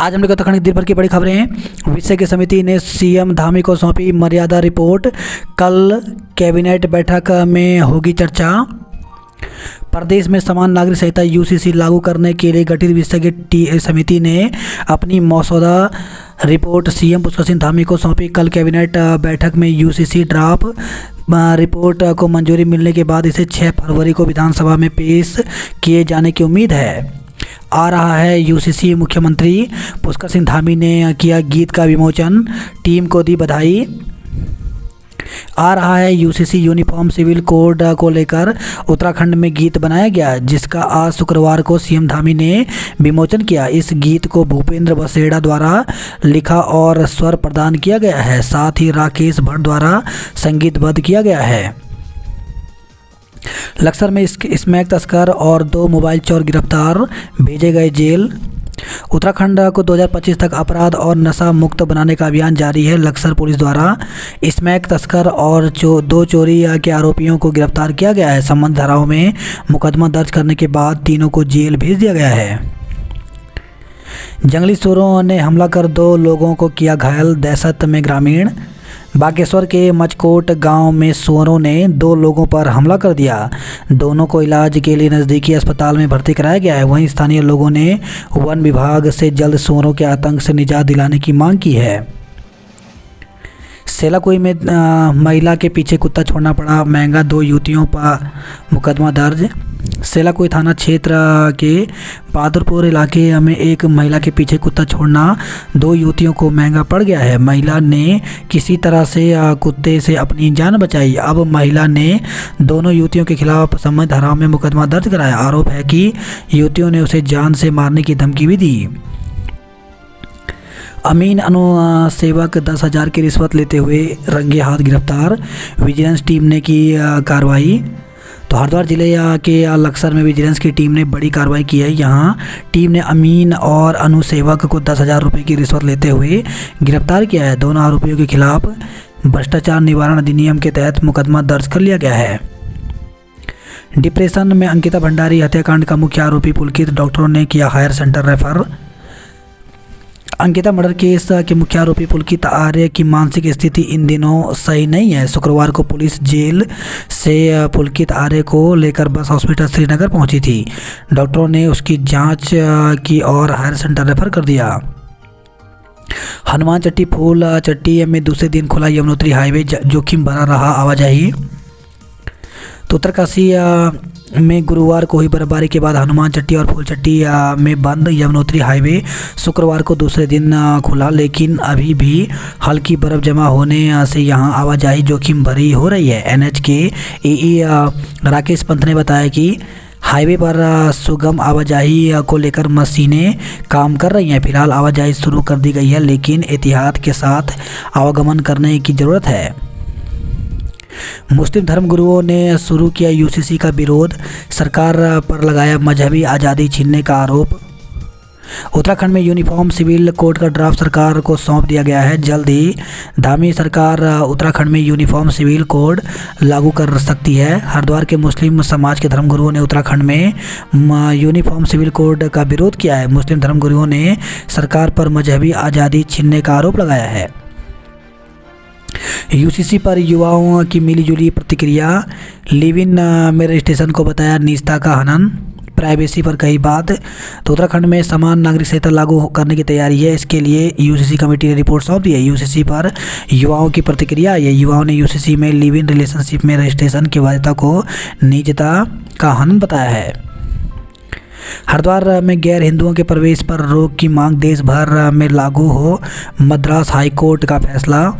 आज हम लोग उत्तराखंड की दिन भर की बड़ी खबरें हैं। विषय की समिति ने सीएम धामी को सौंपी मर्यादा रिपोर्ट। कल कैबिनेट बैठक में होगी चर्चा। प्रदेश में समान नागरिक संहिता यूसीसी लागू करने के लिए गठित विशेषज्ञ समिति ने अपनी मसौदा रिपोर्ट सीएम पुष्कर सिंह धामी को सौंपी। कल कैबिनेट बैठक में यूसीसी ड्राफ्ट रिपोर्ट को मंजूरी मिलने के बाद इसे 6 फरवरी को विधानसभा में पेश किए जाने की उम्मीद है। आ रहा है यूसीसी। मुख्यमंत्री पुष्कर सिंह धामी ने किया गीत का विमोचन, टीम को दी बधाई। आ रहा है यूसीसी यूनिफॉर्म सिविल कोड को लेकर उत्तराखंड में गीत बनाया गया, जिसका आज शुक्रवार को सीएम धामी ने विमोचन किया। इस गीत को भूपेंद्र बसेड़ा द्वारा लिखा और स्वर प्रदान किया गया है, साथ ही राकेश भट्ट द्वारा संगीतबद्ध किया गया है। लक्सर में स्मैक तस्कर और 2 मोबाइल चोर गिरफ्तार, भेजे गए जेल। उत्तराखंड को 2025 तक अपराध और नशा मुक्त बनाने का अभियान जारी है। लक्सर पुलिस द्वारा स्मैक तस्कर और 2 चोरी के आरोपियों को गिरफ्तार किया गया है। संबंधित धाराओं में मुकदमा दर्ज करने के बाद तीनों को जेल भेज दिया गया है। जंगली सुअरों ने हमला कर 2 लोगों को किया घायल, दहशत में ग्रामीण। बागेश्वर के मचकोट गांव में सुअरों ने 2 लोगों पर हमला कर दिया। दोनों को इलाज के लिए नज़दीकी अस्पताल में भर्ती कराया गया है। वहीं स्थानीय लोगों ने वन विभाग से जल्द सुअरों के आतंक से निजात दिलाने की मांग की है। सेलाकुई में महिला के पीछे कुत्ता छोड़ना पड़ा महंगा, 2 युवतियों पर मुकदमा दर्ज। सेलाकुई थाना क्षेत्र के बहादुरपुर इलाके में एक महिला के पीछे कुत्ता छोड़ना 2 युवतियों को महंगा पड़ गया है। महिला ने किसी तरह से कुत्ते से अपनी जान बचाई। अब महिला ने दोनों युवतियों के खिलाफ संबंधित धाराओं में मुकदमा दर्ज कराया। आरोप है कि युवतियों ने उसे जान से मारने की धमकी भी दी। अमीन अनुसेवक 10,000 की रिश्वत लेते हुए रंगे हाथ गिरफ्तार, विजिलेंस टीम ने की कार्रवाई। तो हरिद्वार जिले के लक्सर में विजिलेंस की टीम ने बड़ी कार्रवाई की है। यहाँ टीम ने अमीन और अनुसेवक को 10,000 रुपये की रिश्वत लेते हुए गिरफ्तार किया है। दोनों आरोपियों के खिलाफ भ्रष्टाचार निवारण अधिनियम के तहत मुकदमा दर्ज कर लिया गया है। डिप्रेशन में अंकिता भंडारी हत्याकांड का मुख्य आरोपी पुलकित, डॉक्टरों ने किया higher centre refer. Ankita murder case के मुख्य आरोपी पुलकित आर्य की मानसिक स्थिति इन दिनों सही नहीं है। शुक्रवार को पुलिस जेल से पुलकित आर्य को लेकर बस हॉस्पिटल श्रीनगर पहुंची थी। डॉक्टरों ने उसकी जांच की और हायर सेंटर रेफर कर दिया। हनुमान चट्टी फूल चट्टी में दूसरे दिन खुला यमुनोत्री हाईवे, जोखिम भरा रहा आवाजाही। तो उत्तरकाशी में गुरुवार को हुई बर्फबारी के बाद हनुमान चट्टी और फूल चट्टी में बंद यमुनोत्री हाईवे शुक्रवार को दूसरे दिन खुला, लेकिन अभी भी हल्की बर्फ जमा होने से यहां आवाजाही जोखिम भरी हो रही है। एनएच के एई राकेश पंत ने बताया कि हाईवे पर सुगम आवाजाही को लेकर मशीनें काम कर रही हैं। फिलहाल आवाजाही शुरू कर दी गई है, लेकिन एहतियात के साथ आवागमन करने की ज़रूरत है। मुस्लिम धर्मगुरुओं ने शुरू किया यूसीसी का विरोध, सरकार पर लगाया मजहबी आज़ादी छीनने का आरोप। उत्तराखंड में यूनिफॉर्म सिविल कोड का ड्राफ्ट सरकार को सौंप दिया गया है। जल्द ही धामी सरकार उत्तराखंड में यूनिफॉर्म सिविल कोड लागू कर सकती है। हरिद्वार के मुस्लिम समाज के धर्मगुरुओं ने उत्तराखंड में यूनिफॉर्म सिविल कोड का विरोध किया है। मुस्लिम धर्मगुरुओं ने सरकार पर मजहबी आज़ादी छीनने का आरोप लगाया है। यूसीसी पर युवाओं की मिलीजुली प्रतिक्रिया, लिव इन में रजिस्ट्रेशन को बताया निजता का हनन, प्राइवेसी पर कही बात। तो उत्तराखंड में समान नागरिक संहिता लागू करने की तैयारी है। इसके लिए यूसीसी कमेटी ने रिपोर्ट सौंप दी है। यूसीसी पर युवाओं की प्रतिक्रिया आई है। युवाओं ने यूसीसी में लिव इन रिलेशनशिप में रजिस्ट्रेशन की वैधता को निजता का हनन बताया है। हरिद्वार में गैर हिंदुओं के प्रवेश पर रोक की मांग देश भर में लागू हो, मद्रास हाईकोर्ट का फैसला।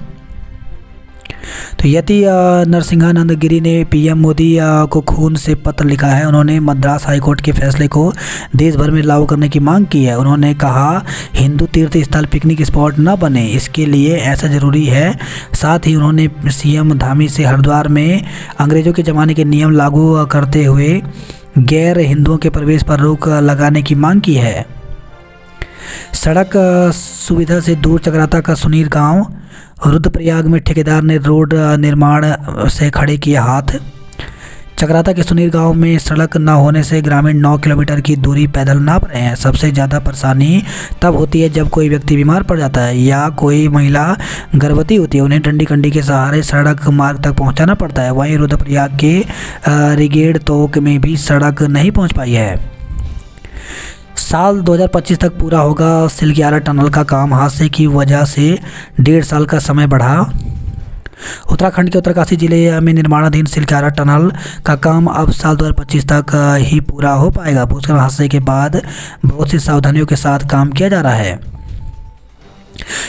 तो यति नरसिंहानंद गिरी ने पीएम मोदी को खून से पत्र लिखा है। उन्होंने मद्रास हाईकोर्ट के फैसले को देश भर में लागू करने की मांग की है। उन्होंने कहा हिंदू तीर्थ स्थल पिकनिक स्पॉट न बने, इसके लिए ऐसा ज़रूरी है। साथ ही उन्होंने सीएम धामी से हरिद्वार में अंग्रेज़ों के ज़माने के नियम लागू करते हुए गैर हिंदुओं के प्रवेश पर रोक लगाने की मांग की है। सड़क सुविधा से दूर चकराता का सुनीर गांव, रुद्रप्रयाग में ठेकेदार ने रोड निर्माण से खड़े किए हाथ। चकराता के सुनीर गांव में सड़क न होने से ग्रामीण 9 किलोमीटर की दूरी पैदल नाप रहे हैं। सबसे ज़्यादा परेशानी तब होती है जब कोई व्यक्ति बीमार पड़ जाता है या कोई महिला गर्भवती होती है, उन्हें डंडी कंडी के सहारे सड़क मार्ग तक पहुंचाना पड़ता है। वहीं रुद्रप्रयाग के रिगेड तोक में भी सड़क नहीं पहुंच पाई है। साल 2025 तक पूरा होगा सिलग्यारा टनल का काम। हादसे की वजह से 1.5 साल का समय बढ़ा। उत्तराखंड के उत्तरकाशी जिले में निर्माणाधीन सिलग्यारा टनल का काम अब साल 2025 तक ही पूरा हो पाएगा। भूस्खलन हादसे के बाद बहुत सी सावधानियों के साथ काम किया जा रहा है।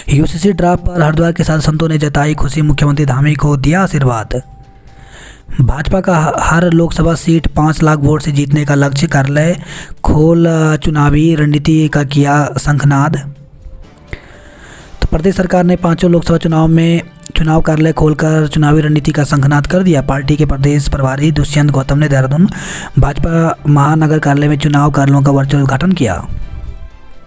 यूसीसी ड्राफ्ट पर हरिद्वार के साथ संतों ने जताई खुशी। मुख्यमंत्री धामी को दिया आशीर्वाद। भाजपा का हर लोकसभा सीट 5 लाख वोट से जीतने का लक्ष्य। कार्यालय खोल चुनावी रणनीति का किया शंखनाद। तो प्रदेश सरकार ने 5 लोकसभा चुनाव में चुनाव कार्यालय खोलकर चुनावी रणनीति का शंखनाद कर दिया। पार्टी के प्रदेश प्रभारी दुष्यंत गौतम ने देहरादून भाजपा महानगर कार्यालय में चुनाव कार्यालयों का वर्चुअल उद्घाटन किया।